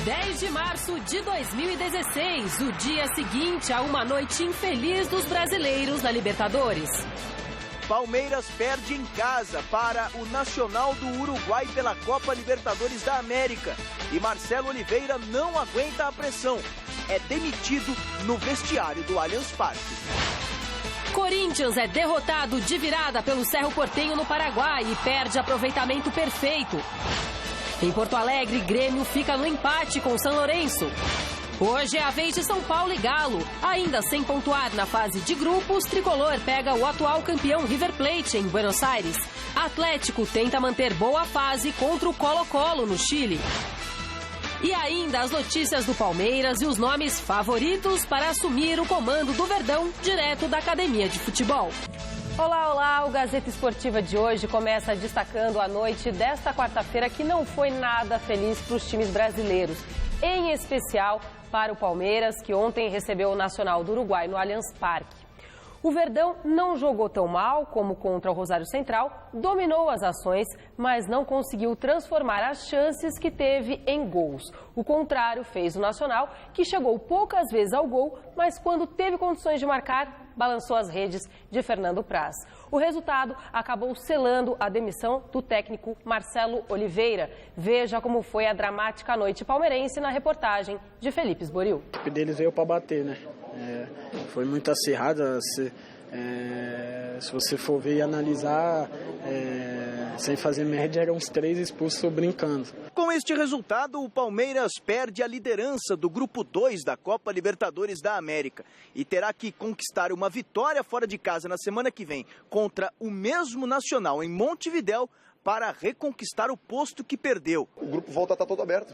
10 de março de 2016, o dia seguinte a uma noite infeliz dos brasileiros na Libertadores. Palmeiras perde em casa para o Nacional do Uruguai pela Copa Libertadores da América. E Marcelo Oliveira não aguenta a pressão. É demitido no vestiário do Allianz Parque. Corinthians é derrotado de virada pelo Cerro Porteño no Paraguai e perde aproveitamento perfeito. Em Porto Alegre, Grêmio fica no empate com São Lourenço. Hoje é a vez de São Paulo e Galo. Ainda sem pontuar na fase de grupos, Tricolor pega o atual campeão River Plate em Buenos Aires. Atlético tenta manter boa fase contra o Colo-Colo no Chile. E ainda as notícias do Palmeiras e os nomes favoritos para assumir o comando do Verdão direto da Academia de Futebol. Olá, olá! O Gazeta Esportiva de hoje começa destacando a noite desta quarta-feira que não foi nada feliz para os times brasileiros. Em especial para o Palmeiras, que ontem recebeu o Nacional do Uruguai no Allianz Parque. O Verdão não jogou tão mal como contra o Rosário Central, dominou as ações, mas não conseguiu transformar as chances que teve em gols. O contrário fez o Nacional, que chegou poucas vezes ao gol, mas quando teve condições de marcar, balançou as redes de Fernando Praz. O resultado acabou selando a demissão do técnico Marcelo Oliveira. Veja como foi a dramática noite palmeirense na reportagem de Felipe Esboril. A equipe deles veio para bater, né? Foi muito acirrada. Se você for ver e analisar, sem fazer média, eram uns 3 expulsos brincando. Com este resultado, o Palmeiras perde a liderança do Grupo 2 da Copa Libertadores da América e terá que conquistar uma vitória fora de casa na semana que vem contra o mesmo Nacional em Montevidéu para reconquistar o posto que perdeu. O grupo volta a estar todo aberto.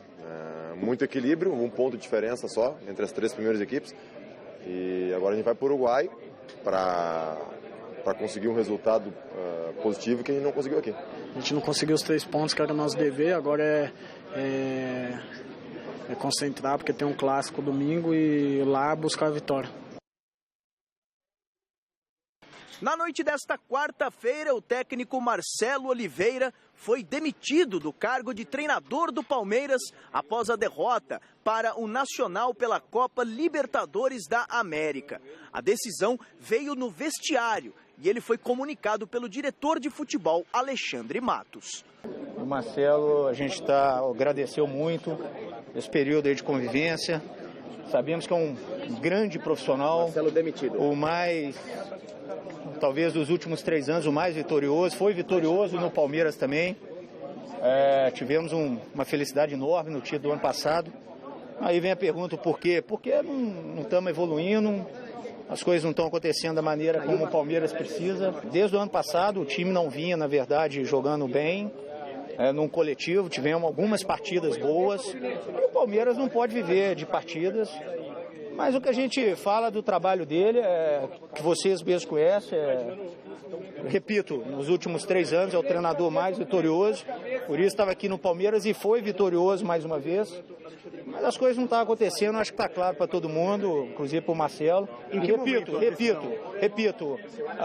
Muito equilíbrio, 1 ponto de diferença só entre as 3 primeiras equipes. E agora a gente vai para o Uruguai para conseguir um resultado positivo que a gente não conseguiu aqui. A gente não conseguiu os 3 pontos que era nosso dever, agora é concentrar, porque tem um clássico domingo e lá buscar a vitória. Na noite desta quarta-feira, o técnico Marcelo Oliveira foi demitido do cargo de treinador do Palmeiras após a derrota para o Nacional pela Copa Libertadores da América. A decisão veio no vestiário e ele foi comunicado pelo diretor de futebol, Alexandre Matos. O Marcelo, a gente agradeceu muito esse período aí de convivência. Sabemos que é um grande profissional. Marcelo demitido. O mais, talvez dos últimos 3 anos, o mais vitorioso. Foi vitorioso no Palmeiras também. Tivemos uma felicidade enorme no título do ano passado. Aí vem a pergunta, por quê? Porque não estamos evoluindo, as coisas não estão acontecendo da maneira como o Palmeiras precisa. Desde o ano passado, o time não vinha, na verdade, jogando bem. Num coletivo, tivemos algumas partidas boas. E o Palmeiras não pode viver de partidas. Mas o que a gente fala do trabalho dele, que vocês mesmos conhecem, repito, nos últimos 3 anos é o treinador mais vitorioso, por isso estava aqui no Palmeiras e foi vitorioso mais uma vez. Mas as coisas não estão acontecendo, acho que está claro para todo mundo, inclusive para o Marcelo. E repito,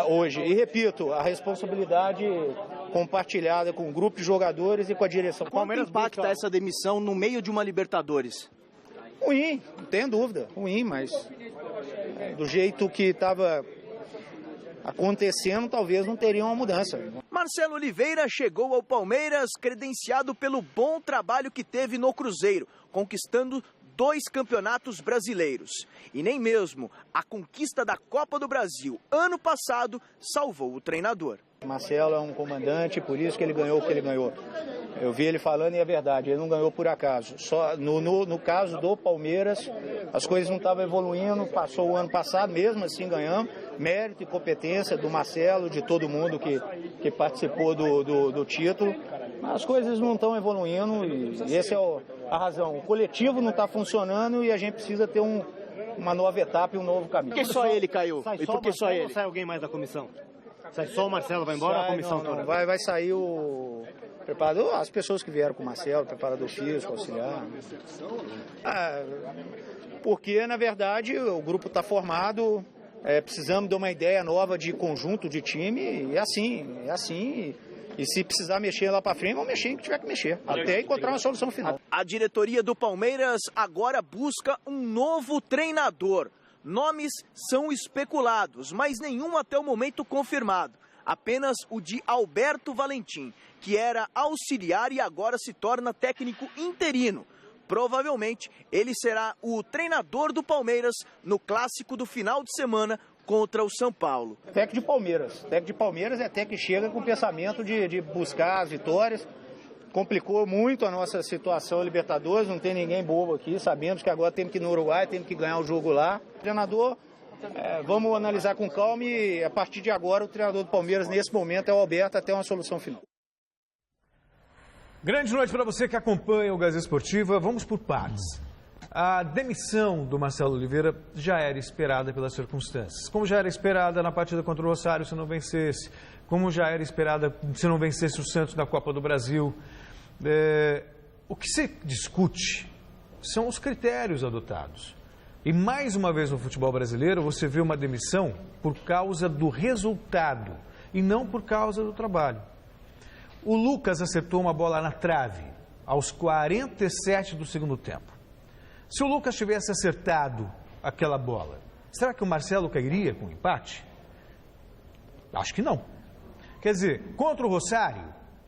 hoje, e repito, a responsabilidade compartilhada com o grupo de jogadores e com a direção. O Palmeiras impacta essa demissão no meio de uma Libertadores? Ruim, não tem dúvida, ruim, mas do jeito que estava acontecendo, talvez não teria uma mudança. Marcelo Oliveira chegou ao Palmeiras credenciado pelo bom trabalho que teve no Cruzeiro, conquistando 2 campeonatos brasileiros. E nem mesmo a conquista da Copa do Brasil ano passado salvou o treinador. Marcelo é um comandante, por isso que ele ganhou o que ele ganhou. Eu vi ele falando e é verdade, ele não ganhou por acaso. Só no caso do Palmeiras, as coisas não estavam evoluindo, passou o ano passado, mesmo assim ganhamos. Mérito e competência do Marcelo, de todo mundo que participou do título. Mas as coisas não estão evoluindo e essa é a razão. O coletivo não está funcionando e a gente precisa ter uma nova etapa e um novo caminho. Por que só ele caiu? E por que só ele? Não sai alguém mais da comissão? Sai só o Marcelo, vai embora ou a comissão toda? Vai sair o preparador, as pessoas que vieram com o Marcelo, preparador físico, auxiliar. Porque, na verdade, o grupo está formado, precisamos de uma ideia nova de conjunto de time, e assim. E se precisar mexer lá para frente, vamos mexer em que tiver que mexer, até encontrar uma solução final. A diretoria do Palmeiras agora busca um novo treinador. Nomes são especulados, mas nenhum até o momento confirmado. Apenas o de Alberto Valentim, que era auxiliar e agora se torna técnico interino. Provavelmente ele será o treinador do Palmeiras no clássico do final de semana contra o São Paulo. Técnico de Palmeiras. Técnico de Palmeiras é técnico que chega com o pensamento de buscar as vitórias. Complicou muito a nossa situação Libertadores, não tem ninguém bobo aqui, sabemos que agora temos que ir no Uruguai, temos que ganhar o jogo lá. O treinador, vamos analisar com calma e a partir de agora o treinador do Palmeiras nesse momento é o Alberto até uma solução final. Grande noite para você que acompanha o Gazeta Esportiva. Vamos por partes. A demissão do Marcelo Oliveira já era esperada pelas circunstâncias. Como já era esperada na partida contra o Rosário se não vencesse, como já era esperada se não vencesse o Santos na Copa do Brasil. O que se discute são os critérios adotados. E mais uma vez no futebol brasileiro você vê uma demissão por causa do resultado e não por causa do trabalho. O Lucas acertou uma bola na trave aos 47 do segundo tempo. Se o Lucas tivesse acertado aquela bola, será que o Marcelo cairia com empate? Acho que não. Quer dizer, contra o Rosário,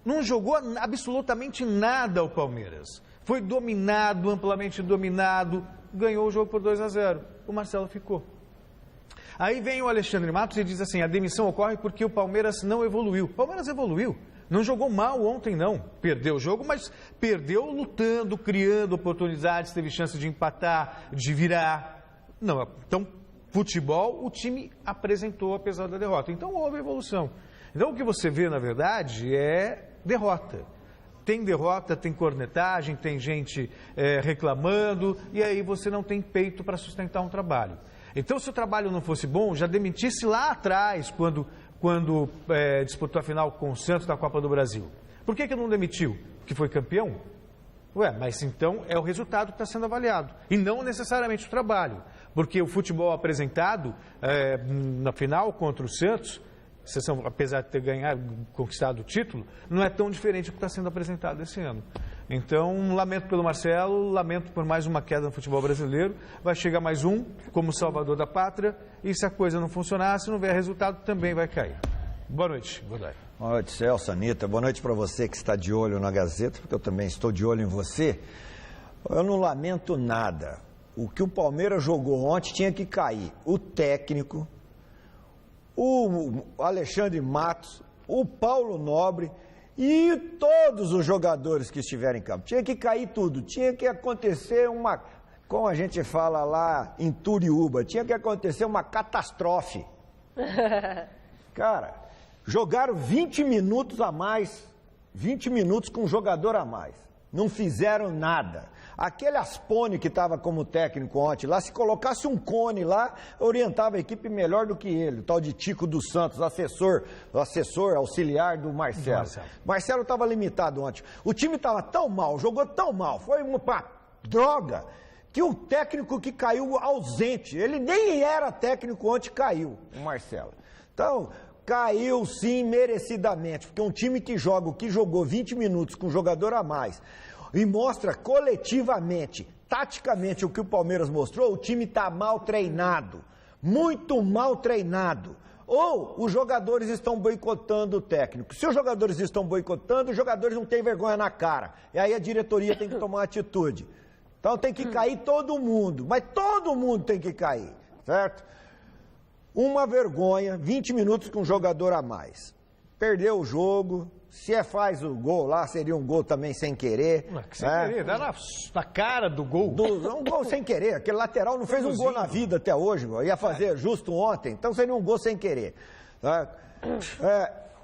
não jogou absolutamente nada o Palmeiras. Foi dominado, amplamente dominado, ganhou o jogo por 2-0. O Marcelo ficou. Aí vem o Alexandre Matos e diz assim, a demissão ocorre porque o Palmeiras não evoluiu. O Palmeiras evoluiu. Não jogou mal ontem, não. Perdeu o jogo, mas perdeu lutando, criando oportunidades, teve chance de empatar, de virar. Não, então, futebol, o time apresentou apesar da derrota. Então, houve evolução. Então, o que você vê, na verdade, é derrota. Tem derrota, tem cornetagem, tem gente reclamando, e aí você não tem peito para sustentar um trabalho. Então, se o trabalho não fosse bom, já demitisse lá atrás, quando disputou a final com o Santos da Copa do Brasil. Por que não demitiu? Porque foi campeão? Mas então é o resultado que está sendo avaliado, e não necessariamente o trabalho. Porque o futebol apresentado na final contra o Santos, apesar de ter conquistado o título, não é tão diferente do que está sendo apresentado esse ano. Então, lamento pelo Marcelo, lamento por mais uma queda no futebol brasileiro. Vai chegar mais um, como salvador da pátria, e se a coisa não funcionar, se não vier resultado, também vai cair. Boa noite. Boa noite, Celso, Anitta. Boa noite para você que está de olho na Gazeta, porque eu também estou de olho em você. Eu não lamento nada. O que o Palmeiras jogou ontem tinha que cair. O técnico, o Alexandre Matos, o Paulo Nobre e todos os jogadores que estiverem em campo. Tinha que cair tudo, tinha que acontecer como a gente fala lá em Turiúba, tinha que acontecer uma catástrofe. Cara, jogaram 20 minutos a mais, 20 minutos com um jogador a mais. Não fizeram nada. Aquele Aspone que estava como técnico ontem lá, se colocasse um Cone lá, orientava a equipe melhor do que ele. O tal de Tico dos Santos, assessor auxiliar do Marcelo. Marcelo estava limitado ontem. O time estava tão mal, jogou tão mal, foi uma droga, que o técnico que caiu ausente, ele nem era técnico ontem, caiu, o Marcelo. Então, caiu sim merecidamente, porque um time que joga o que jogou 20 minutos com um jogador a mais e mostra coletivamente, taticamente o que o Palmeiras mostrou, o time está mal treinado, muito mal treinado. Ou os jogadores estão boicotando o técnico. Se os jogadores estão boicotando, os jogadores não têm vergonha na cara. E aí a diretoria tem que tomar uma atitude. Então tem que cair todo mundo, mas todo mundo tem que cair, certo? Uma vergonha, 20 minutos com um jogador a mais. Perdeu o jogo, se faz o gol lá, seria um gol também sem querer. Sem querer, dá na cara do gol. Um gol sem querer, aquele lateral não fez um gol na vida até hoje, ia fazer justo ontem, então seria um gol sem querer.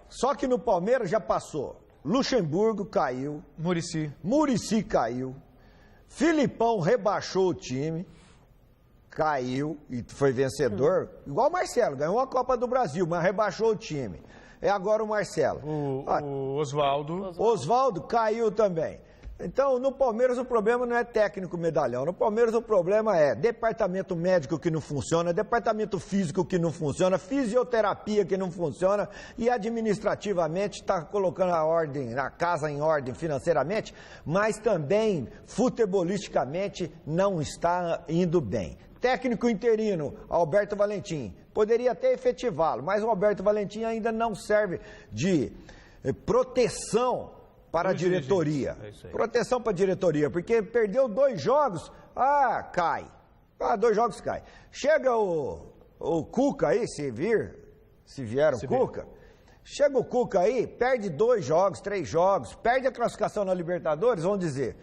Só que no Palmeiras já passou, Luxemburgo caiu, Muricy caiu, Filipão rebaixou o time, caiu e foi vencedor, igual o Marcelo, ganhou a Copa do Brasil, mas rebaixou o time. É agora o Marcelo. O Oswaldo. Oswaldo caiu também. Então, no Palmeiras o problema não é técnico medalhão. No Palmeiras o problema é departamento médico que não funciona, departamento físico que não funciona, fisioterapia que não funciona e administrativamente está colocando a casa em ordem financeiramente, mas também futebolisticamente não está indo bem. Técnico interino, Alberto Valentim, poderia até efetivá-lo, mas o Alberto Valentim ainda não serve de proteção para a diretoria. Proteção para a diretoria, porque perdeu 2 jogos, cai. 2 jogos cai. Chega o Cuca aí, se vier o Cuca, chega o Cuca aí, perde 2 jogos, 3 jogos, perde a classificação na Libertadores, vão dizer,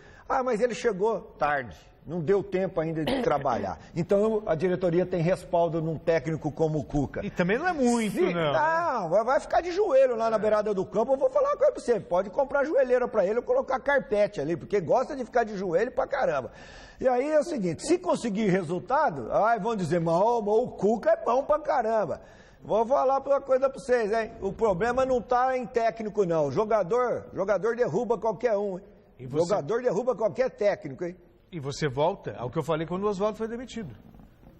mas ele chegou tarde. Não deu tempo ainda de trabalhar. Então a diretoria tem respaldo num técnico como o Cuca. E também não é muito, não. Não, vai ficar de joelho lá na beirada do campo. Eu vou falar uma coisa pra você. Pode comprar joelheira pra ele ou colocar carpete ali, porque gosta de ficar de joelho pra caramba. E aí é o seguinte, se conseguir resultado, vão dizer, mas o Cuca é bom pra caramba. Vou falar uma coisa pra vocês, hein? O problema não tá em técnico, não. Jogador derruba qualquer um, hein? Jogador derruba qualquer técnico, hein? E você volta ao que eu falei quando o Oswaldo foi demitido.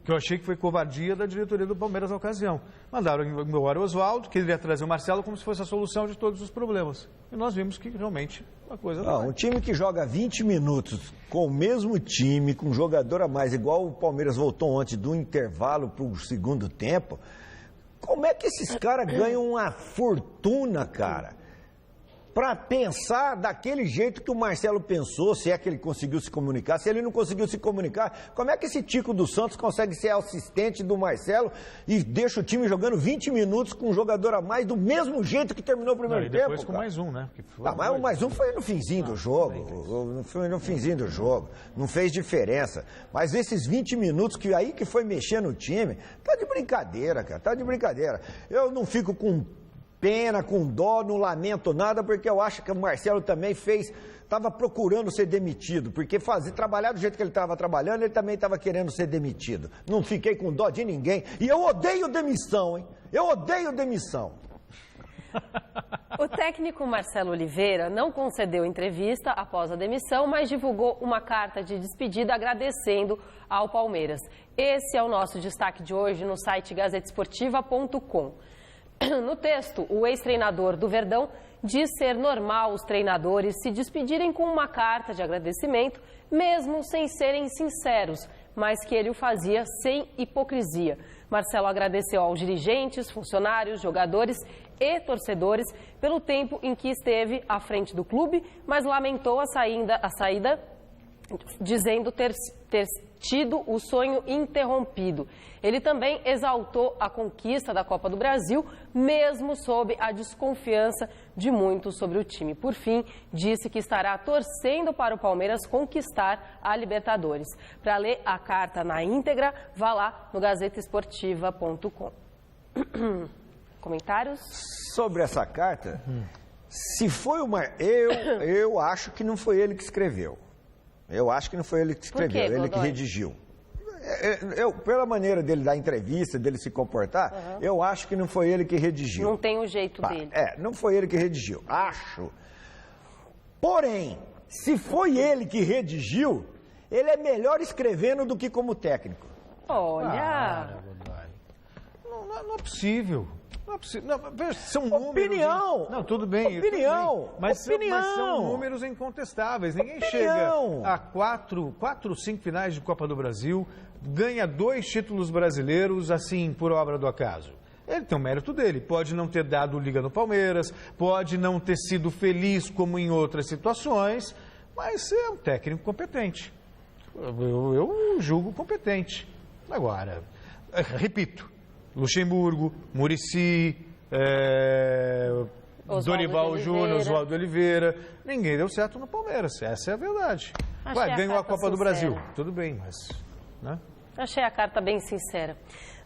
Que eu achei que foi covardia da diretoria do Palmeiras na ocasião. Mandaram embora o Oswaldo, que ele ia trazer o Marcelo como se fosse a solução de todos os problemas. E nós vimos que realmente a coisa não é. Um time que joga 20 minutos com o mesmo time, com um jogador a mais, igual o Palmeiras voltou ontem do intervalo para o segundo tempo, como é que esses caras ganham uma fortuna, cara? Para pensar daquele jeito que o Marcelo pensou, se é que ele conseguiu se comunicar, se ele não conseguiu se comunicar, como é que esse Tico dos Santos consegue ser assistente do Marcelo e deixa o time jogando 20 minutos com um jogador a mais do mesmo jeito que terminou o primeiro tempo? Depois com mais um, né? Mas o mais um foi no finzinho do jogo, foi no finzinho do jogo, não fez diferença. Mas esses 20 minutos que foi mexer no time, tá de brincadeira, cara, tá de brincadeira. Eu não fico com pena, com dó, não lamento nada, porque eu acho que o Marcelo também estava procurando ser demitido, porque trabalhar do jeito que ele estava trabalhando, ele também estava querendo ser demitido. Não fiquei com dó de ninguém, e eu odeio demissão, hein? Eu odeio demissão. O técnico Marcelo Oliveira não concedeu entrevista após a demissão, mas divulgou uma carta de despedida agradecendo ao Palmeiras. Esse é o nosso destaque de hoje no site gazetesportiva.com. No texto, o ex-treinador do Verdão diz ser normal os treinadores se despedirem com uma carta de agradecimento, mesmo sem serem sinceros, mas que ele o fazia sem hipocrisia. Marcelo agradeceu aos dirigentes, funcionários, jogadores e torcedores pelo tempo em que esteve à frente do clube, mas lamentou a saída dizendo ter tido o sonho interrompido. Ele também exaltou a conquista da Copa do Brasil, mesmo sob a desconfiança de muitos sobre o time. Por fim, disse que estará torcendo para o Palmeiras conquistar a Libertadores. Para ler a carta na íntegra, vá lá no gazetesportiva.com. Comentários? Sobre essa carta, se foi eu acho que não foi ele que escreveu. Eu acho que não foi ele que escreveu, ele que redigiu. Pela maneira dele dar entrevista, dele se comportar, eu acho que não foi ele que redigiu. Não tem o jeito dele. Não foi ele que redigiu, acho. Porém, se foi ele que redigiu, ele é melhor escrevendo do que como técnico. Olha! Não é possível. Não é possível. Não, são números. Opinião! Não, tudo bem. Opinião! Mas são números incontestáveis. Ninguém chega a 4 ou 5 finais de Copa do Brasil, ganha 2 títulos brasileiros, assim, por obra do acaso. Ele tem o mérito dele. Pode não ter dado liga no Palmeiras, pode não ter sido feliz como em outras situações, mas é um técnico competente. Eu julgo competente. Agora, repito, Luxemburgo, Muricy, Dorival Júnior, Oswaldo Oliveira. Ninguém deu certo no Palmeiras, essa é a verdade. Ganhou a Copa do Brasil, tudo bem, mas... Né? Achei a carta bem sincera.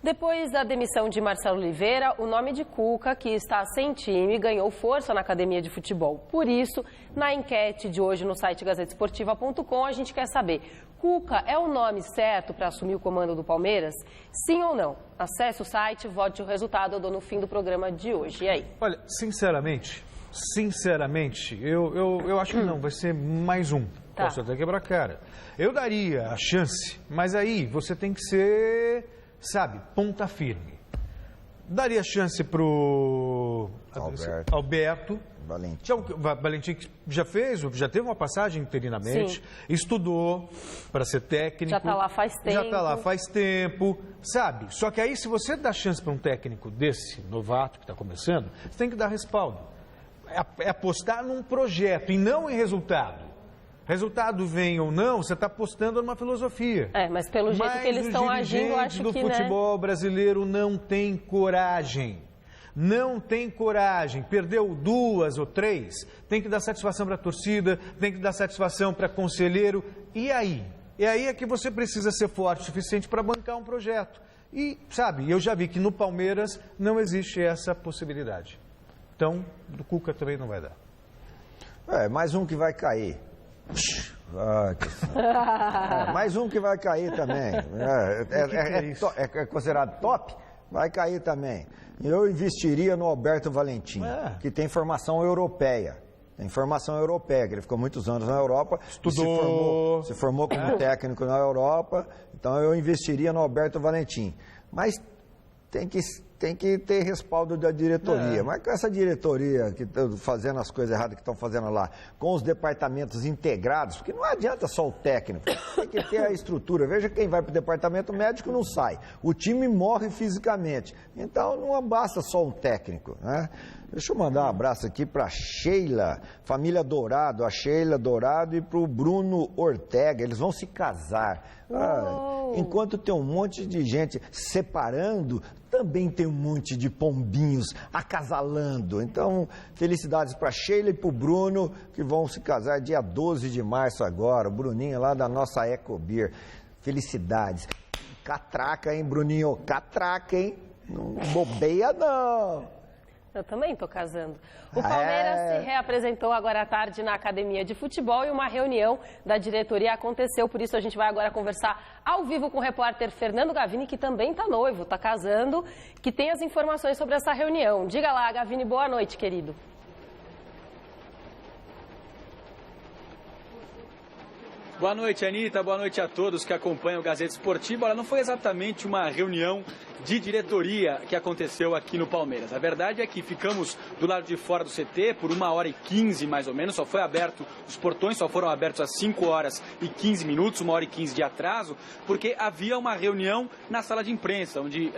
Depois da demissão de Marcelo Oliveira, o nome de Cuca, que está sem time, ganhou força na academia de futebol. Por isso, na enquete de hoje no site gazetesportiva.com, a gente quer saber: Cuca é o nome certo para assumir o comando do Palmeiras? Sim ou não? Acesse o site, vote o resultado, eu dou no fim do programa de hoje. E aí? Olha, sinceramente, sinceramente, eu acho que não, vai ser mais um. Tá. Posso até quebrar a cara. Eu daria a chance, mas aí você tem que ser, sabe, ponta firme. Daria chance pro Alberto Valentim, que já teve uma passagem interinamente, Sim. Estudou para ser técnico. Já está lá faz tempo. Sabe? Só que aí, se você dá chance para um técnico desse, novato, que está começando, você tem que dar respaldo. É apostar num projeto e não em resultado. Resultado vem ou não, você está apostando numa filosofia. Mas pelo jeito que eles estão agindo, eu acho que, o futebol brasileiro não tem coragem. Não tem coragem. Perdeu 2 ou 3, tem que dar satisfação para a torcida, tem que dar satisfação para conselheiro. E aí? E aí é que você precisa ser forte o suficiente para bancar um projeto. E, sabe, eu já vi que no Palmeiras não existe essa possibilidade. Então, do Cuca também não vai dar. Mais um que vai cair. Mais um que vai cair também. É considerado top? Vai cair também. Eu investiria no Alberto Valentim, que tem formação europeia. Tem formação europeia, que ele ficou muitos anos na Europa. Estudou. Se formou como técnico na Europa. Então eu investiria no Alberto Valentim. Mas tem que ter respaldo da diretoria. Mas com essa diretoria que está fazendo as coisas erradas que estão fazendo lá, com os departamentos integrados, porque não adianta só o técnico, tem que ter a estrutura. Veja, quem vai para o departamento médico não sai. O time morre fisicamente. Então não basta só um técnico, né? Deixa eu mandar um abraço aqui para Sheila, família Dourado, a Sheila Dourado, e para o Bruno Ortega. Eles vão se casar. Enquanto tem um monte de gente separando, também tem um monte de pombinhos acasalando. Então, felicidades para Sheila e para o Bruno, que vão se casar dia 12 de março agora. O Bruninho lá da nossa Ecobir. Felicidades. Catraca, hein, Bruninho? Catraca, hein? Não bobeia, não. Eu também estou casando. O Palmeiras se reapresentou agora à tarde na academia de futebol e uma reunião da diretoria aconteceu. Por isso a gente vai agora conversar ao vivo com o repórter Fernando Gavini, que também está noivo, está casando, que tem as informações sobre essa reunião. Diga lá, Gavini, boa noite, querido. Boa noite, Anitta. Boa noite a todos que acompanham o Gazeta Esportiva. Não foi exatamente uma reunião de diretoria que aconteceu aqui no Palmeiras. A verdade é que ficamos do lado de fora do CT por 1h15 mais ou menos. Só foi aberto, os portões só foram abertos às 5h15, 1h15 de atraso, porque havia uma reunião na sala de imprensa, onde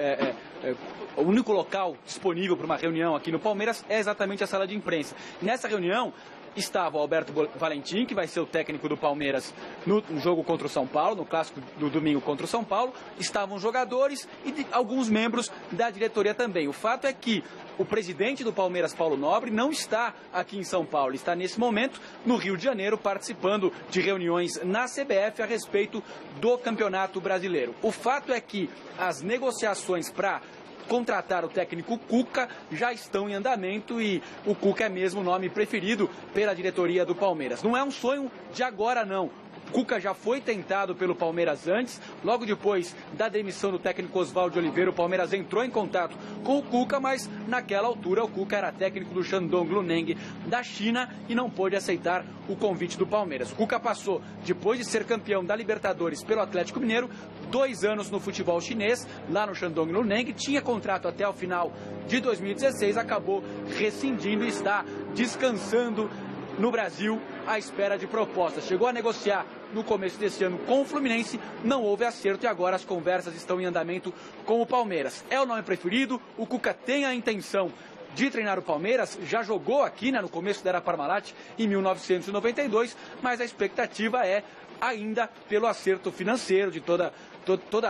o único local disponível para uma reunião aqui no Palmeiras é exatamente a sala de imprensa. Nessa reunião estava o Alberto Valentim, que vai ser o técnico do Palmeiras no jogo contra o São Paulo, no clássico do domingo contra o São Paulo. Estavam jogadores e alguns membros da diretoria também. O fato é que o presidente do Palmeiras, Paulo Nobre, não está aqui em São Paulo. Está nesse momento no Rio de Janeiro participando de reuniões na CBF a respeito do Campeonato Brasileiro. O fato é que as negociações para contratar o técnico Cuca já estão em andamento e o Cuca é mesmo o nome preferido pela diretoria do Palmeiras. Não é um sonho de agora, não. Cuca já foi tentado pelo Palmeiras antes, logo depois da demissão do técnico Oswaldo de Oliveira, o Palmeiras entrou em contato com o Cuca, mas naquela altura o Cuca era técnico do Shandong Luneng da China e não pôde aceitar o convite do Palmeiras. O Cuca passou, depois de ser campeão da Libertadores pelo Atlético Mineiro, 2 anos no futebol chinês, lá no Shandong Luneng, tinha contrato até o final de 2016, acabou rescindindo e está descansando no Brasil à espera de propostas. Chegou a negociar no começo desse ano com o Fluminense, não houve acerto e agora as conversas estão em andamento com o Palmeiras. É o nome preferido, o Cuca tem a intenção de treinar o Palmeiras, já jogou aqui, no começo da era Parmalat em 1992, mas a expectativa é ainda pelo acerto financeiro de toda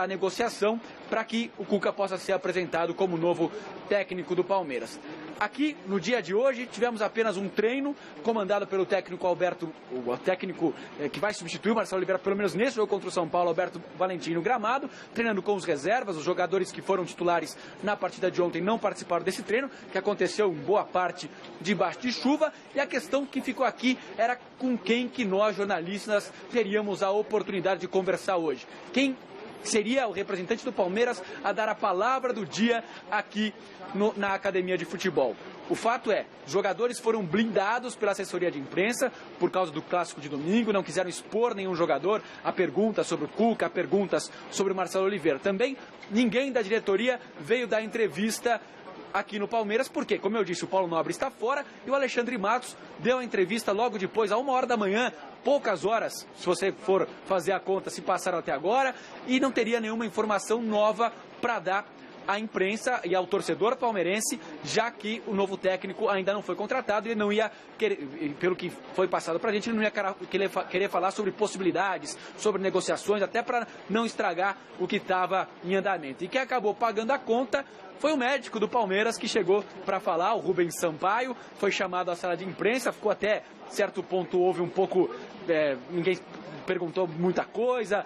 a negociação para que o Cuca possa ser apresentado como novo técnico do Palmeiras. Aqui, no dia de hoje, tivemos apenas um treino comandado pelo técnico Alberto, o técnico que vai substituir o Marcelo Oliveira, pelo menos nesse jogo contra o São Paulo, Alberto Valentim no gramado, treinando com os reservas. Os jogadores que foram titulares na partida de ontem não participaram desse treino, que aconteceu em boa parte debaixo de chuva. E a questão que ficou aqui era com quem que nós, jornalistas, teríamos a oportunidade de conversar hoje. Quem seria o representante do Palmeiras a dar a palavra do dia aqui na academia de futebol. O fato é, jogadores foram blindados pela assessoria de imprensa por causa do clássico de domingo, não quiseram expor nenhum jogador a perguntas sobre o Cuca, a perguntas sobre o Marcelo Oliveira. Também ninguém da diretoria veio dar entrevista aqui no Palmeiras, porque, como eu disse, o Paulo Nobre está fora e o Alexandre Matos deu a entrevista logo depois, a 1h da manhã, poucas horas, se você for fazer a conta, se passaram até agora, e não teria nenhuma informação nova para dar à imprensa e ao torcedor palmeirense, já que o novo técnico ainda não foi contratado e ele não ia, pelo que foi passado para a gente, ele não ia querer falar sobre possibilidades, sobre negociações, até para não estragar o que estava em andamento. E quem acabou pagando a conta foi o médico do Palmeiras que chegou para falar, o Rubens Sampaio, foi chamado à sala de imprensa, ficou até certo ponto, houve um pouco, ninguém perguntou muita coisa,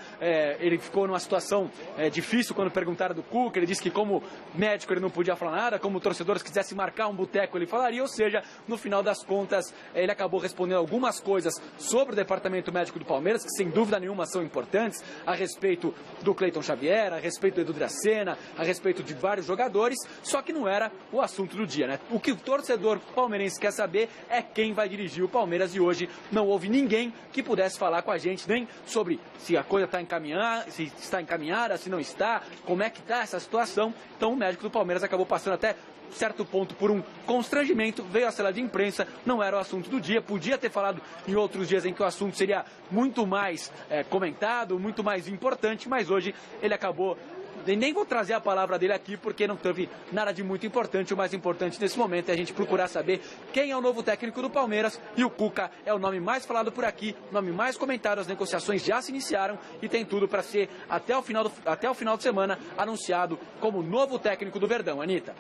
ele ficou numa situação difícil quando perguntaram do Cuca, ele disse que como médico ele não podia falar nada, como torcedor se quisesse marcar um boteco ele falaria, ou seja, no final das contas ele acabou respondendo algumas coisas sobre o departamento médico do Palmeiras, que sem dúvida nenhuma são importantes, a respeito do Cleiton Xavier, a respeito do Edu Dracena, a respeito de vários jogadores, só que não era o assunto do dia, né? O que o torcedor palmeirense quer saber é quem vai dirigir o Palmeiras, e hoje não houve ninguém que pudesse falar com a gente, nem sobre se a coisa está encaminhada, se está encaminhada, se não está, como é que está essa situação. Então o médico do Palmeiras acabou passando até certo ponto por um constrangimento, veio à sala de imprensa, não era o assunto do dia, podia ter falado em outros dias em que o assunto seria muito mais comentado, muito mais importante, mas hoje ele acabou. Nem vou trazer a palavra dele aqui porque não teve nada de muito importante. O mais importante nesse momento é a gente procurar saber quem é o novo técnico do Palmeiras, e o Cuca é o nome mais falado por aqui, o nome mais comentado. As negociações já se iniciaram e tem tudo para ser até o final de semana anunciado como novo técnico do Verdão. Anitta.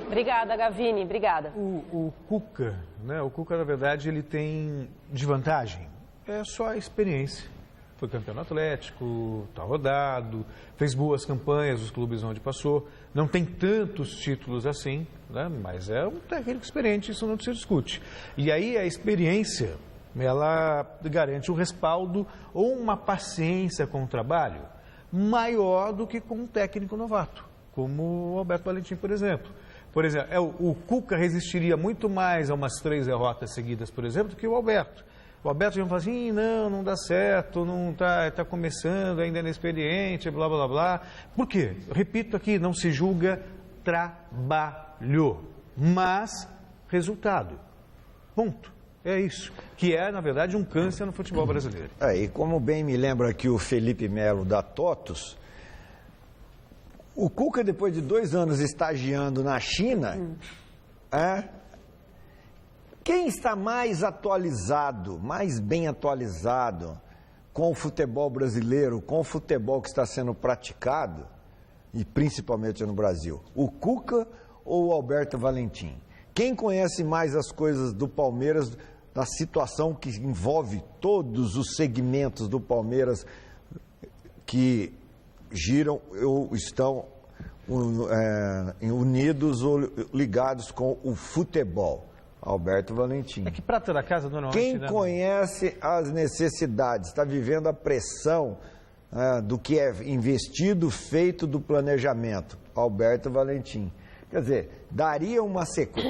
Obrigada, Gavini, obrigada. O Cuca, né? O Cuca, na verdade, ele tem de vantagem, é só a experiência. Foi campeão no Atlético, está rodado, fez boas campanhas nos clubes onde passou. Não tem tantos títulos assim, né? Mas é um técnico experiente, isso não se discute. E aí a experiência, ela garante um respaldo ou uma paciência com o trabalho maior do que com um técnico novato, como o Alberto Valentim, por exemplo. Por exemplo, o Cuca resistiria muito mais a umas 3 derrotas seguidas, por exemplo, do que o Alberto. O Alberto já fala assim, não dá certo, não tá começando, ainda é inexperiente, blá, blá, blá. Por quê? Eu repito aqui, não se julga trabalho, mas resultado. Ponto. É isso. Que é, na verdade, um câncer no futebol brasileiro. E como bem me lembra aqui o Felipe Melo da TOTUS, o Cuca, depois de 2 anos estagiando na China, quem está mais atualizado, mais bem atualizado com o futebol brasileiro, com o futebol que está sendo praticado, e principalmente no Brasil, o Cuca ou o Alberto Valentim? Quem conhece mais as coisas do Palmeiras, da situação que envolve todos os segmentos do Palmeiras que giram ou estão unidos ou ligados com o futebol? Alberto Valentim. É que prata da casa, dona Quem conhece as necessidades, está vivendo a pressão do que é investido, feito do planejamento, Alberto Valentim. Quer dizer,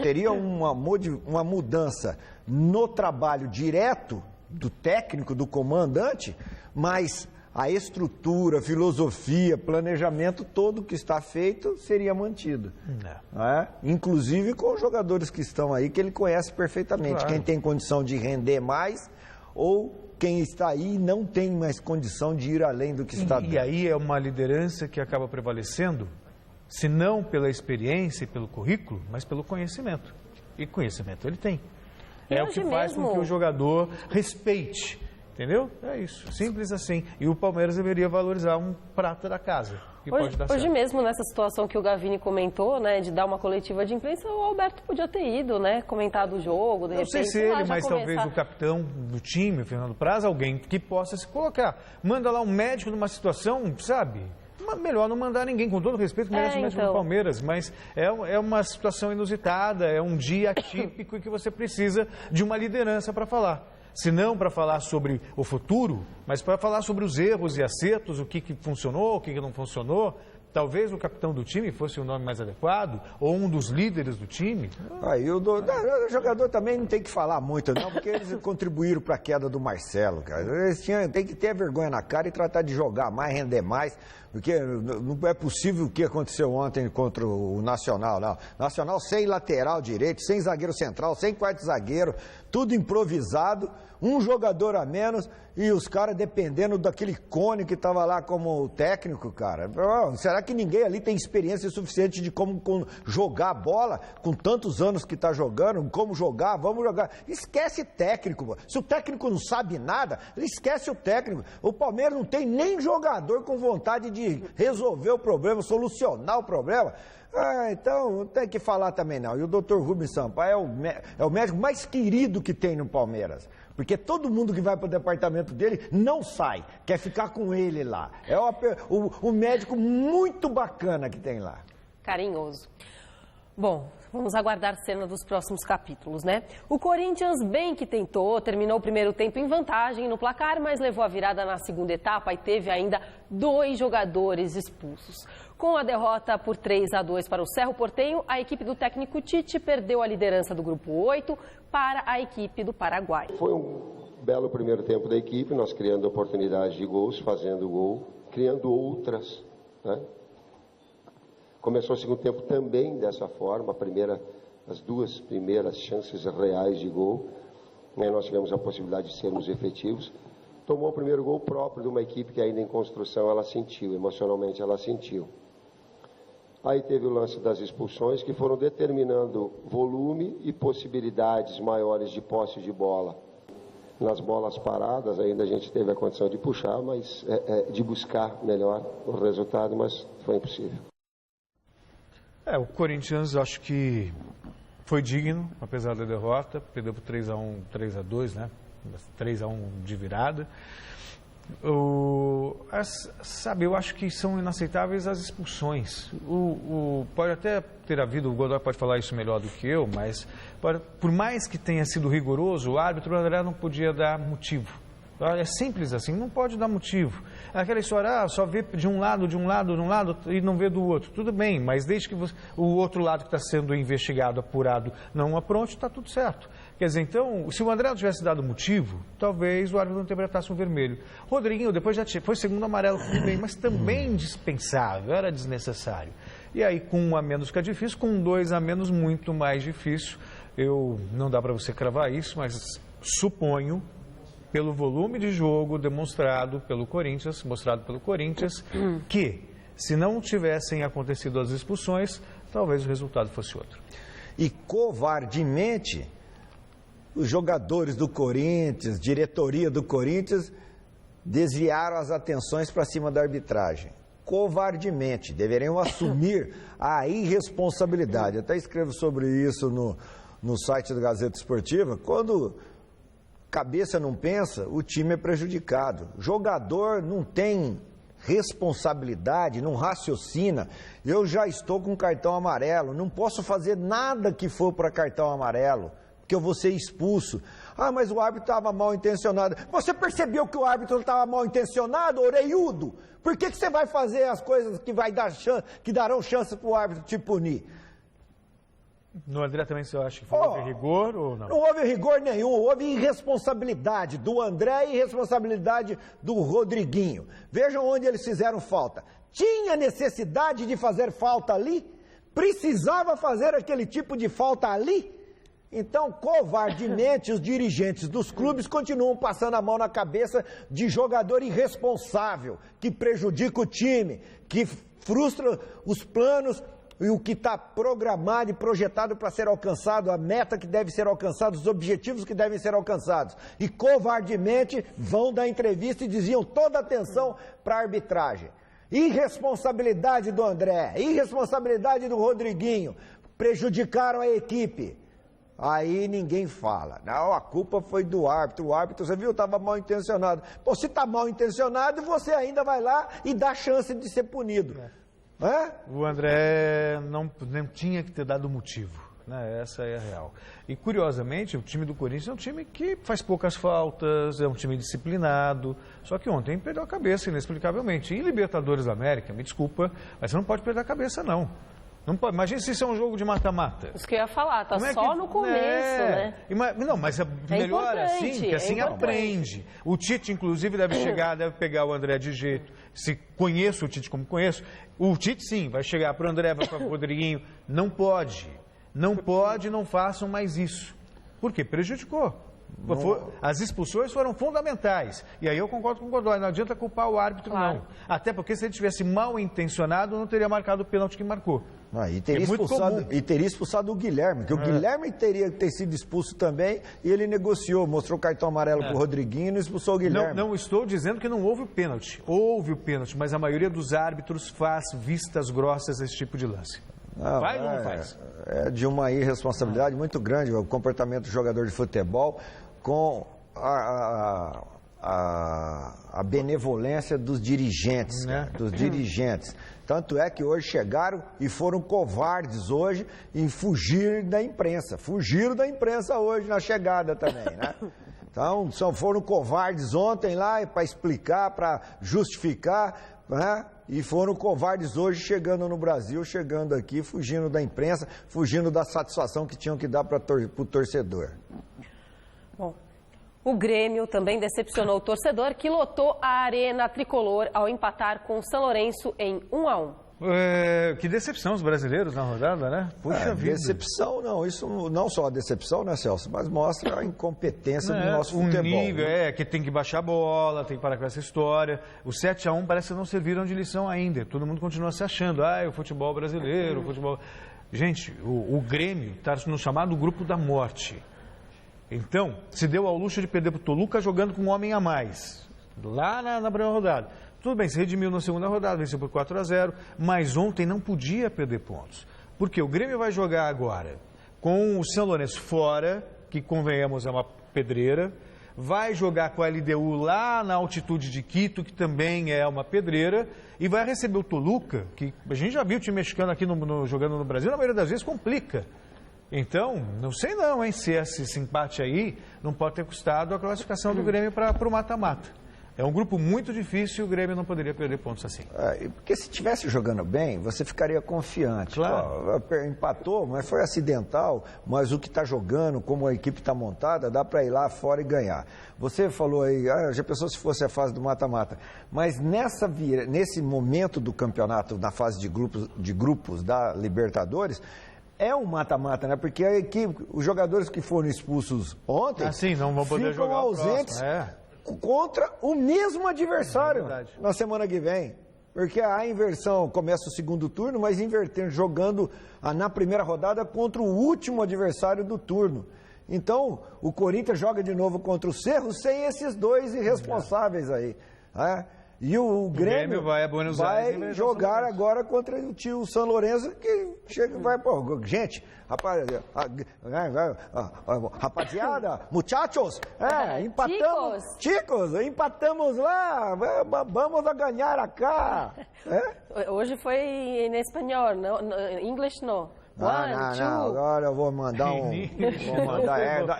teria uma mudança no trabalho direto do técnico, do comandante, mas a estrutura, filosofia, planejamento, todo que está feito seria mantido. Inclusive com os jogadores que estão aí, que ele conhece perfeitamente. Claro. Quem tem condição de render mais ou quem está aí não tem mais condição de ir além do que está dando. E aí é uma liderança que acaba prevalecendo, se não pela experiência e pelo currículo, mas pelo conhecimento. E conhecimento ele tem. É o que faz com que o jogador respeite. Entendeu? É isso, simples assim. E o Palmeiras deveria valorizar um prata da casa, que pode dar certo. Hoje mesmo, nessa situação que o Gavini comentou, né, de dar uma coletiva de imprensa, o Alberto podia ter ido, né, comentado o jogo, de repente. Não sei se ele, mas talvez o capitão do time, o Fernando Praz, alguém que possa se colocar. Manda lá um médico numa situação, sabe? Melhor não mandar ninguém, com todo respeito, merece o médico do Palmeiras, mas é uma situação inusitada, é um dia atípico em que você precisa de uma liderança para falar. Se não para falar sobre o futuro, mas para falar sobre os erros e acertos, o que funcionou, o que não funcionou, Talvez o capitão do time fosse o nome mais adequado, ou um dos líderes do time. Aí o jogador também não tem que falar muito, não, porque eles contribuíram para a queda do Marcelo, cara. Eles tem que ter vergonha na cara e tratar de jogar mais, render mais, porque não é possível o que aconteceu ontem contra o Nacional, não. Nacional sem lateral direito, sem zagueiro central, sem quarto zagueiro, tudo improvisado, um jogador a menos e os caras dependendo daquele Cone que estava lá como técnico, cara. Será que ninguém ali tem experiência suficiente de como jogar bola com tantos anos que está jogando, como jogar, vamos jogar. Esquece técnico, se o técnico não sabe nada, esquece o técnico. O Palmeiras não tem nem jogador com vontade de resolver o problema, solucionar o problema. Então não tem que falar também não. E o Dr. Rubens Sampaio é o médico mais querido que tem no Palmeiras. Porque todo mundo que vai para o departamento dele não sai, quer ficar com ele lá. É um médico muito bacana que tem lá. Carinhoso. Bom, vamos aguardar cena dos próximos capítulos, né? O Corinthians bem que tentou, terminou o primeiro tempo em vantagem no placar, mas levou a virada na segunda etapa e teve ainda 2 jogadores expulsos. Com a derrota por 3-2 para o Cerro Porteño, a equipe do técnico Tite perdeu a liderança do grupo 8 para a equipe do Paraguai. Foi um belo primeiro tempo da equipe, nós criando oportunidades de gols, fazendo gol, criando outras, né? Começou o segundo tempo também dessa forma, as 2 primeiras chances reais de gol, né? Nós tivemos a possibilidade de sermos efetivos. Tomou o primeiro gol próprio de uma equipe que ainda em construção ela sentiu, emocionalmente ela sentiu. Aí teve o lance das expulsões que foram determinando volume e possibilidades maiores de posse de bola. Nas bolas paradas ainda a gente teve a condição de puxar, mas de buscar melhor o resultado, mas foi impossível. O Corinthians acho que foi digno, apesar da derrota, perdeu por 3-1, 3-2, né? 3-1 de virada. Eu acho que são inaceitáveis as expulsões. Pode até ter havido, o Godoy pode falar isso melhor do que eu, mas por mais que tenha sido rigoroso, o árbitro não podia dar motivo. É simples assim, não pode dar motivo. Aquela história, só vê de um lado e não vê do outro. Tudo bem, mas desde que o outro lado que está sendo investigado, apurado, não apronte, está tudo certo. Quer dizer, então, se o André não tivesse dado motivo, talvez o árbitro não interpretasse um vermelho. Rodriguinho, depois já foi segundo amarelo, tudo bem, mas também dispensável, era desnecessário. E aí, com 1 a menos fica difícil, com 2 a menos muito mais difícil. Não dá para você cravar isso, mas suponho, pelo volume de jogo demonstrado pelo Corinthians, que se não tivessem acontecido as expulsões, talvez o resultado fosse outro. E covardemente, os jogadores do Corinthians, diretoria do Corinthians, desviaram as atenções para cima da arbitragem. Covardemente, deveriam assumir a irresponsabilidade. Eu até escrevo sobre isso no site da Gazeta Esportiva. Quando cabeça não pensa, o time é prejudicado. Jogador não tem responsabilidade, não raciocina. Eu já estou com cartão amarelo, não posso fazer nada que for para cartão amarelo, porque eu vou ser expulso. Mas o árbitro estava mal intencionado. Você percebeu que o árbitro estava mal intencionado, orelhudo? Por que você vai fazer as coisas que darão chance para o árbitro te punir? No André também você acha que houve rigor ou não? Não houve rigor nenhum, houve irresponsabilidade do André e irresponsabilidade do Rodriguinho. Vejam onde eles fizeram falta. Tinha necessidade de fazer falta ali? Precisava fazer aquele tipo de falta ali? Então, covardemente, os dirigentes dos clubes continuam passando a mão na cabeça de jogador irresponsável, que prejudica o time, que frustra os planos e o que está programado e projetado para ser alcançado, a meta que deve ser alcançada, os objetivos que devem ser alcançados. E covardemente vão dar entrevista e desviam toda a atenção para a arbitragem. Irresponsabilidade do André, irresponsabilidade do Rodriguinho, prejudicaram a equipe. Aí ninguém fala. Não, a culpa foi do árbitro. O árbitro, você viu, estava mal intencionado. Pô, se está mal intencionado, você ainda vai lá e dá chance de ser punido. O André não tinha que ter dado motivo. né? Essa é a real. E, curiosamente, o time do Corinthians é um time que faz poucas faltas, é um time disciplinado. Só que ontem perdeu a cabeça, inexplicavelmente. E Libertadores da América, me desculpa, mas você não pode perder a cabeça, não. Não pode. Imagina se isso é um jogo de mata-mata. Isso que eu ia falar, tá só no começo, né? Não, mas é melhor assim, que assim aprende. O Tite, inclusive, deve chegar, deve pegar o André de jeito. Se conheço o Tite como conheço, o Tite, sim, vai chegar para o André, vai para o Rodriguinho. Não pode. Não pode, não façam mais isso. Por quê? Prejudicou. As expulsões foram fundamentais. E aí eu concordo com o Godoy, não adianta culpar o árbitro, não. Até porque se ele tivesse mal intencionado, não teria marcado o pênalti que marcou. E teria expulsado o Guilherme, que o Guilherme teria que ter sido expulso também, e ele negociou, mostrou o cartão amarelo para o Rodriguinho e não expulsou o Guilherme. Não estou dizendo que não houve o pênalti. Houve o pênalti, mas a maioria dos árbitros faz vistas grossas a esse tipo de lance. Faz ou não faz? É de uma irresponsabilidade muito grande o comportamento do jogador de futebol com a benevolência dos dirigentes, dirigentes. Tanto é que hoje chegaram e foram covardes hoje em fugir da imprensa. Fugiram da imprensa hoje na chegada também, né? Então, foram covardes ontem lá para explicar, para justificar, né? E foram covardes hoje chegando no Brasil, chegando aqui, fugindo da imprensa, fugindo da satisfação que tinham que dar para o torcedor. Bom, o Grêmio também decepcionou o torcedor que lotou a Arena Tricolor ao empatar com o São Lourenço em 1-1. Que decepção os brasileiros na rodada, né? Puxa vida. Decepção não, isso não só a decepção, né, Celso, mas mostra a incompetência do nosso futebol. O nível que tem que baixar a bola, tem que parar com essa história. Os 7-1 parece que não serviram de lição ainda. Todo mundo continua se achando, o futebol brasileiro, o futebol... Gente, o Grêmio está no chamado grupo da morte. Então, se deu ao luxo de perder para o Toluca jogando com um homem a mais, lá na primeira rodada. Tudo bem, se redimiu na segunda rodada, venceu por 4-0, mas ontem não podia perder pontos. Porque o Grêmio vai jogar agora com o São Lourenço fora, que convenhamos é uma pedreira, vai jogar com a LDU lá na altitude de Quito, que também é uma pedreira, e vai receber o Toluca, que a gente já viu o time mexicano aqui jogando no Brasil, na maioria das vezes complica. Então, não sei não, hein, se esse empate aí não pode ter custado a classificação do Grêmio para o mata-mata. É um grupo muito difícil e o Grêmio não poderia perder pontos assim. Porque se estivesse jogando bem, você ficaria confiante. Claro. Empatou, mas foi acidental, mas o que está jogando, como a equipe está montada, dá para ir lá fora e ganhar. Você falou aí, já pensou se fosse a fase do mata-mata. Mas nesse momento do campeonato, na fase de grupos da Libertadores, é um mata-mata, né? Porque a equipe, os jogadores que foram expulsos ontem não vão poder ficam jogar ausentes contra o mesmo adversário na semana que vem. Porque a inversão começa o segundo turno, mas jogando na primeira rodada contra o último adversário do turno. Então, o Corinthians joga de novo contra o Cerro sem esses dois irresponsáveis aí. E o Grêmio vai a Buenos Aires vai jogar agora contra o tio São Lourenço, que gente, rapaziada, muchachos, empatamos, chicos, empatamos lá, vamos a ganhar acá. Hoje foi em espanhol, inglês não. Não, agora eu vou mandar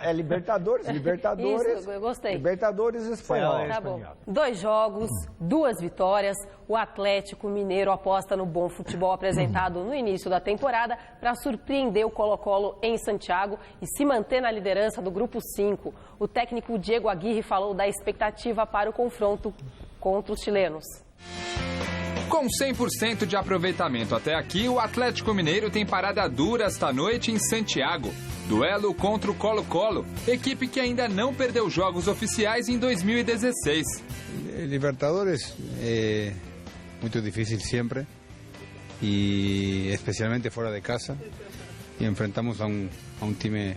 é Libertadores. Isso, eu gostei. Libertadores espanhol. Tá bom. 2 jogos, 2 vitórias. O Atlético Mineiro aposta no bom futebol apresentado no início da temporada para surpreender o Colo-Colo em Santiago e se manter na liderança do Grupo 5. O técnico Diego Aguirre falou da expectativa para o confronto contra os chilenos. Com 100% de aproveitamento até aqui, o Atlético Mineiro tem parada dura esta noite em Santiago. Duelo contra o Colo-Colo, equipe que ainda não perdeu jogos oficiais em 2016. Libertadores é muito difícil sempre, e especialmente fora de casa. E enfrentamos a um time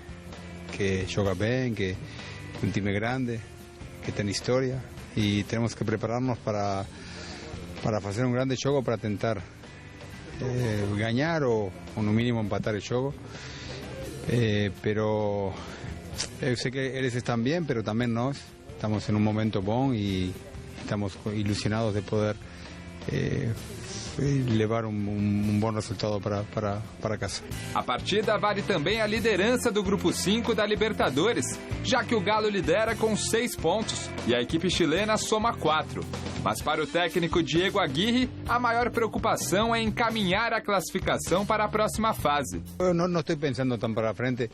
que joga bem, que é um time grande, que tem história, e temos que preparar-nos para fazer um grande jogo, para tentar ganhar ou no mínimo empatar o jogo. Pero eu sei que eles estão bem, mas também nós estamos em um momento bom e estamos ilusionados de poder levar um bom resultado para casa. A partida vale também a liderança do Grupo 5 da Libertadores, já que o Galo lidera com 6 pontos e a equipe chilena soma 4. Mas para o técnico Diego Aguirre, a maior preocupação é encaminhar a classificação para a próxima fase. Eu não estou pensando tão para frente.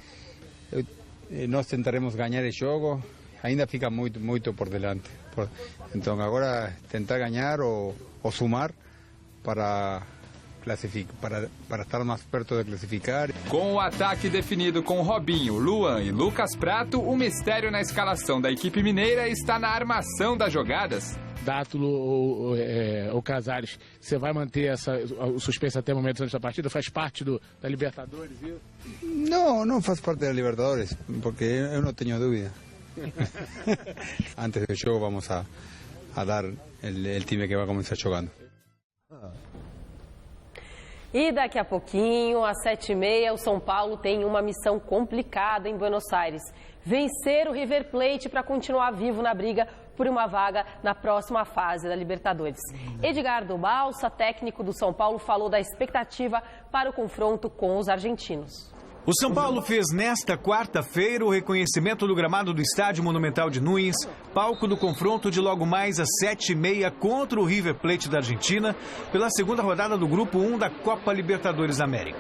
Nós tentaremos ganhar o jogo, ainda fica muito por delante. Então agora tentar ganhar ou sumar para estar mais perto de classificar. Com o ataque definido com Robinho, Luan e Lucas Prato, o mistério na escalação da equipe mineira está na armação das jogadas. Dátulo ou Casares, você vai manter o suspense até o momento antes da partida? Faz parte da Libertadores isso? Não faz parte da Libertadores, porque eu não tenho dúvida. Antes do jogo vamos a dar o time que vai começar jogando. E daqui a pouquinho, às 7h30, o São Paulo tem uma missão complicada em Buenos Aires. Vencer o River Plate para continuar vivo na briga por uma vaga na próxima fase da Libertadores. Edgardo Balsa, técnico do São Paulo, falou da expectativa para o confronto com os argentinos. O São Paulo fez nesta quarta-feira o reconhecimento do gramado do Estádio Monumental de Núñez, palco do confronto de logo mais às 7h30 contra o River Plate da Argentina, pela segunda rodada do Grupo 1 da Copa Libertadores da América.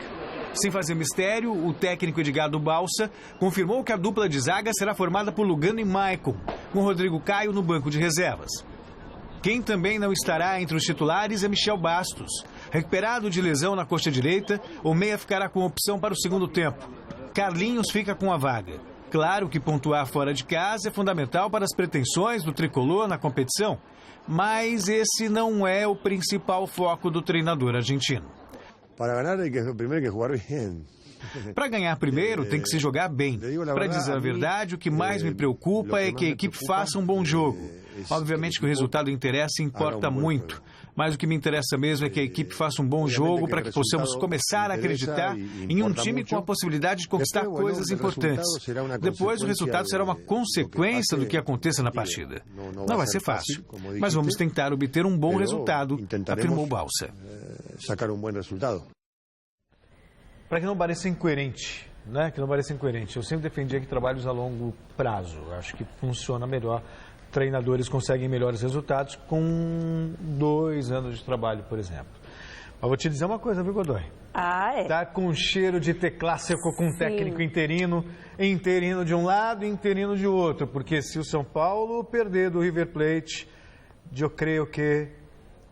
Sem fazer mistério, o técnico Edgardo Balsa confirmou que a dupla de zaga será formada por Lugano e Maicon, com Rodrigo Caio no banco de reservas. Quem também não estará entre os titulares é Michel Bastos. Recuperado de lesão na coxa direita, o meia ficará com opção para o segundo tempo. Carlinhos fica com a vaga. Claro que pontuar fora de casa é fundamental para as pretensões do tricolor na competição, mas esse não é o principal foco do treinador argentino. Para ganhar, primeiro que jogar bem. Para ganhar primeiro, tem que se jogar bem. Para dizer a verdade, o que mais me preocupa é que a equipe faça um bom jogo. Obviamente que o resultado interessa e importa muito, mas o que me interessa mesmo é que a equipe faça um bom jogo para que possamos começar a acreditar em um time com a possibilidade de conquistar coisas importantes. Depois, o resultado será uma consequência do que aconteça na partida. Não vai ser fácil, mas vamos tentar obter um bom resultado, afirmou Balsa. Sacar um bom resultado. Para que não pareça incoerente, né? Que não pareça incoerente. Eu sempre defendia que trabalhos a longo prazo. Acho que funciona melhor. Treinadores conseguem melhores resultados com 2 anos de trabalho, por exemplo. Mas vou te dizer uma coisa, viu, Godoy? Tá com cheiro de ter clássico com técnico interino de um lado e interino de outro. Porque se o São Paulo perder do River Plate, eu creio que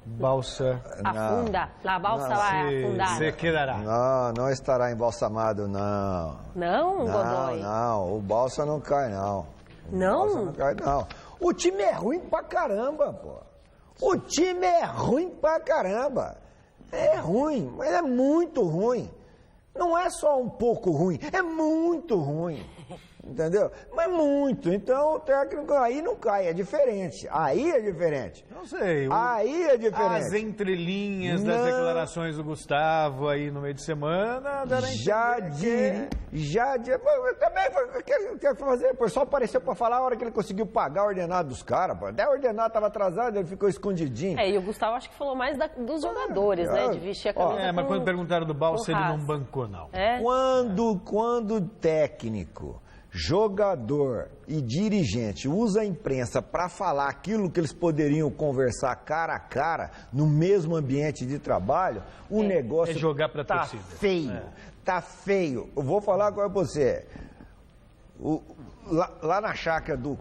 Balsa... Afunda. A Balsa vai afundar. Se quedará. Não estará embalsamado, não. Não, Godoy? Não, o Balsa não cai, não. Não? O Balsa não cai, não. O time é ruim pra caramba, pô. O time é ruim pra caramba. É ruim, mas é muito ruim. Não é só um pouco ruim, é muito ruim. Entendeu? Mas muito. Então o técnico aí não cai, é diferente. Aí é diferente. Não sei. Aí é diferente. As entrelinhas das declarações do Gustavo aí no meio de semana... Também quer fazer, pô, só apareceu pra falar a hora que ele conseguiu pagar o ordenado dos caras, pô. Até o ordenado tava atrasado, ele ficou escondidinho. E o Gustavo acho que falou mais dos jogadores, né? De vestir a camisa mas quando perguntaram do Balsa, ele não bancou, não. Quando técnico, jogador e dirigente usa a imprensa para falar aquilo que eles poderiam conversar cara a cara no mesmo ambiente de trabalho, o negócio jogar pra tá torcida. Feio. Tá feio. Eu vou falar com você. Lá na chácara do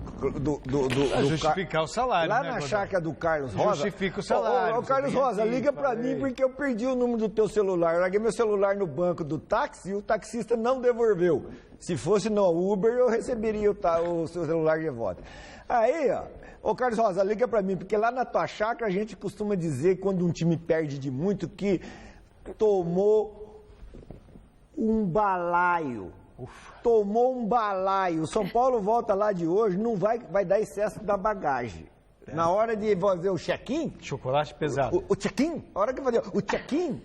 justificar o salário, lá né, na chácara do Carlos Rosa. Justifica o salário. Ô, Carlos Rosa, liga pra mim porque eu perdi o número do teu celular. Eu larguei meu celular no banco do táxi e o taxista não devolveu. Se fosse no Uber, eu receberia o seu celular de volta. Aí, ô Carlos Rosa, liga pra mim, porque lá na tua chácara a gente costuma dizer, quando um time perde de muito, que tomou um balaio. Tomou um balaio. O São Paulo volta lá de hoje, não vai dar excesso da bagagem. Na hora de fazer o check-in... Chocolate pesado. O check-in, a hora que fazer o check-in,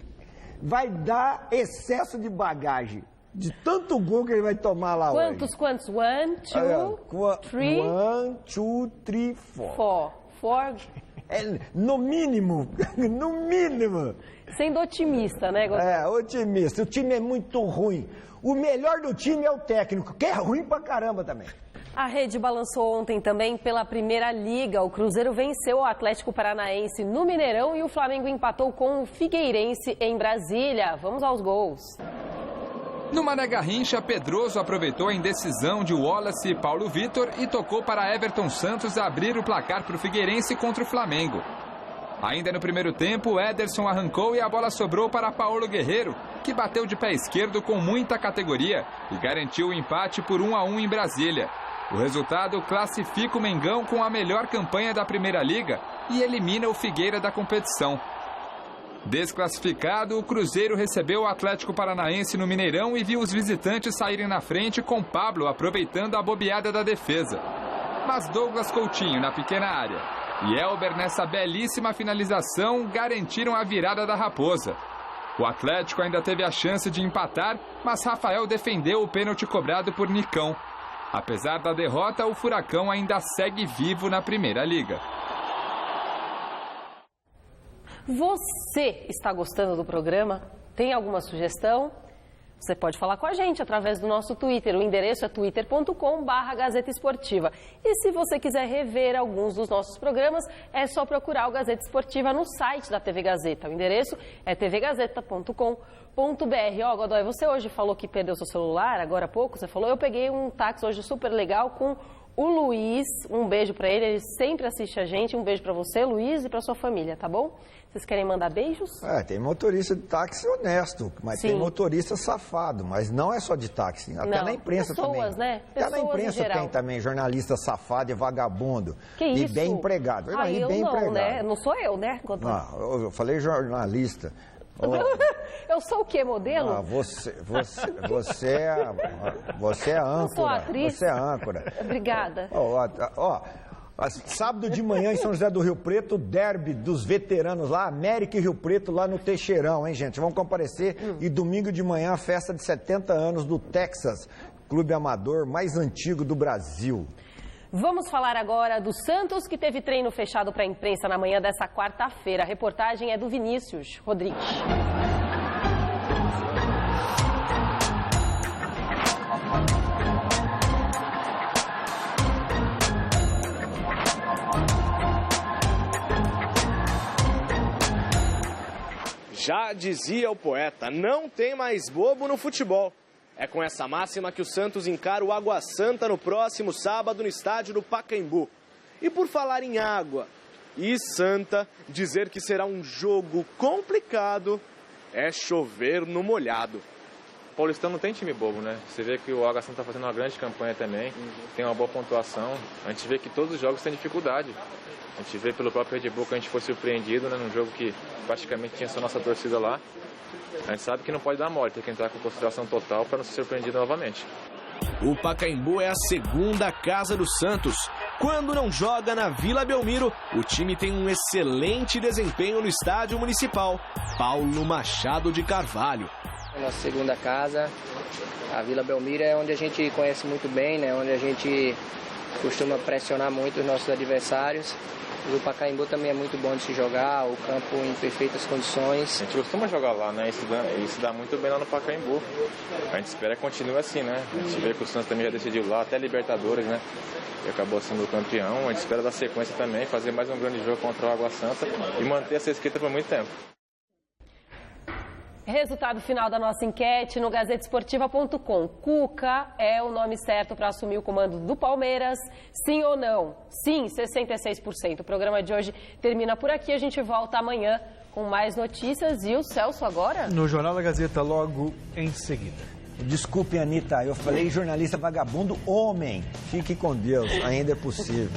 vai dar excesso de bagagem. De tanto gol que ele vai tomar lá hoje. Quantos? 1, 2, 3... 1, 2, 3, 4. 4. no mínimo, no mínimo. Sendo otimista, né, Godoy? É, otimista. O time é muito ruim. O melhor do time é o técnico, que é ruim pra caramba também. A rede balançou ontem também pela Primeira Liga. O Cruzeiro venceu o Atlético Paranaense no Mineirão e o Flamengo empatou com o Figueirense em Brasília. Vamos aos gols. No Mané Garrincha, Pedroso aproveitou a indecisão de Wallace e Paulo Vitor e tocou para Everton Santos abrir o placar para o Figueirense contra o Flamengo. Ainda no primeiro tempo, Ederson arrancou e a bola sobrou para Paulo Guerreiro, que bateu de pé esquerdo com muita categoria e garantiu o empate por 1-1 em Brasília. O resultado classifica o Mengão com a melhor campanha da Primeira Liga e elimina o Figueira da competição. Desclassificado, o Cruzeiro recebeu o Atlético Paranaense no Mineirão e viu os visitantes saírem na frente com Pablo aproveitando a bobeada da defesa. Mas Douglas Coutinho na pequena área e Elber nessa belíssima finalização garantiram a virada da Raposa. O Atlético ainda teve a chance de empatar, mas Rafael defendeu o pênalti cobrado por Nicão. Apesar da derrota, o Furacão ainda segue vivo na Primeira Liga. Você está gostando do programa? Tem alguma sugestão? Você pode falar com a gente através do nosso Twitter. O endereço é twitter.com/Gazeta Esportiva. E se você quiser rever alguns dos nossos programas, é só procurar o Gazeta Esportiva no site da TV Gazeta. O endereço é tvgazeta.com.br. Ó, Godoy, você hoje falou que perdeu seu celular, agora há pouco você falou. Eu peguei um táxi hoje super legal com o Luiz. Um beijo pra ele sempre assiste a gente. Um beijo pra você, Luiz, e pra sua família, tá bom? Vocês querem mandar beijos? Tem motorista de táxi honesto, mas tem motorista safado, mas não é só de táxi, até na imprensa pessoas, também. Né? Até na imprensa tem também jornalista safado e vagabundo. Que e isso? bem empregado. Eu não, empregado. Né? Não sou eu, né? Não, eu falei jornalista. Eu sou o quê, modelo? Você é âncora. Eu sou atriz. Você é âncora. Obrigada. Sábado de manhã em São José do Rio Preto, derby dos veteranos lá, América e Rio Preto lá no Teixeirão, hein, gente? Vamos comparecer. E domingo de manhã, a festa de 70 anos do Texas, clube amador mais antigo do Brasil. Vamos falar agora do Santos, que teve treino fechado para a imprensa na manhã dessa quarta-feira. A reportagem é do Vinícius Rodrigues. Já dizia o poeta, não tem mais bobo no futebol. É com essa máxima que o Santos encara o Água Santa no próximo sábado no estádio do Pacaembu. E por falar em água e Santa, dizer que será um jogo complicado é chover no molhado. O Paulistão não tem time bobo, né? Você vê que o Água Santa está fazendo uma grande campanha também, tem uma boa pontuação. A gente vê que todos os jogos têm dificuldade. A gente vê pelo próprio Red Bull que a gente foi surpreendido, né? Num jogo que praticamente tinha só nossa torcida lá. A gente sabe que não pode dar mole, tem que entrar com consideração total para não ser surpreendido novamente. O Pacaembu é a segunda casa do Santos. Quando não joga na Vila Belmiro, o time tem um excelente desempenho no estádio municipal Paulo Machado de Carvalho. Nossa segunda casa, a Vila Belmiro é onde a gente conhece muito bem, né? Onde a gente costuma pressionar muito os nossos adversários. O Pacaembu também é muito bom de se jogar, o campo em perfeitas condições. A gente costuma jogar lá, né? Isso dá muito bem lá no Pacaembu. A gente espera que continue assim, né? A gente vê que o Santos também já decidiu lá, até Libertadores, né? E acabou sendo o campeão. A gente espera dar sequência também, fazer mais um grande jogo contra o Água Santa e manter essa escrita por muito tempo. Resultado final da nossa enquete no gazetesportiva.com. Cuca é o nome certo para assumir o comando do Palmeiras? Sim ou não? Sim, 66%. O programa de hoje termina por aqui. A gente volta amanhã com mais notícias. E o Celso agora? No Jornal da Gazeta, logo em seguida. Desculpe, Anitta, eu falei jornalista vagabundo homem. Fique com Deus, ainda é possível.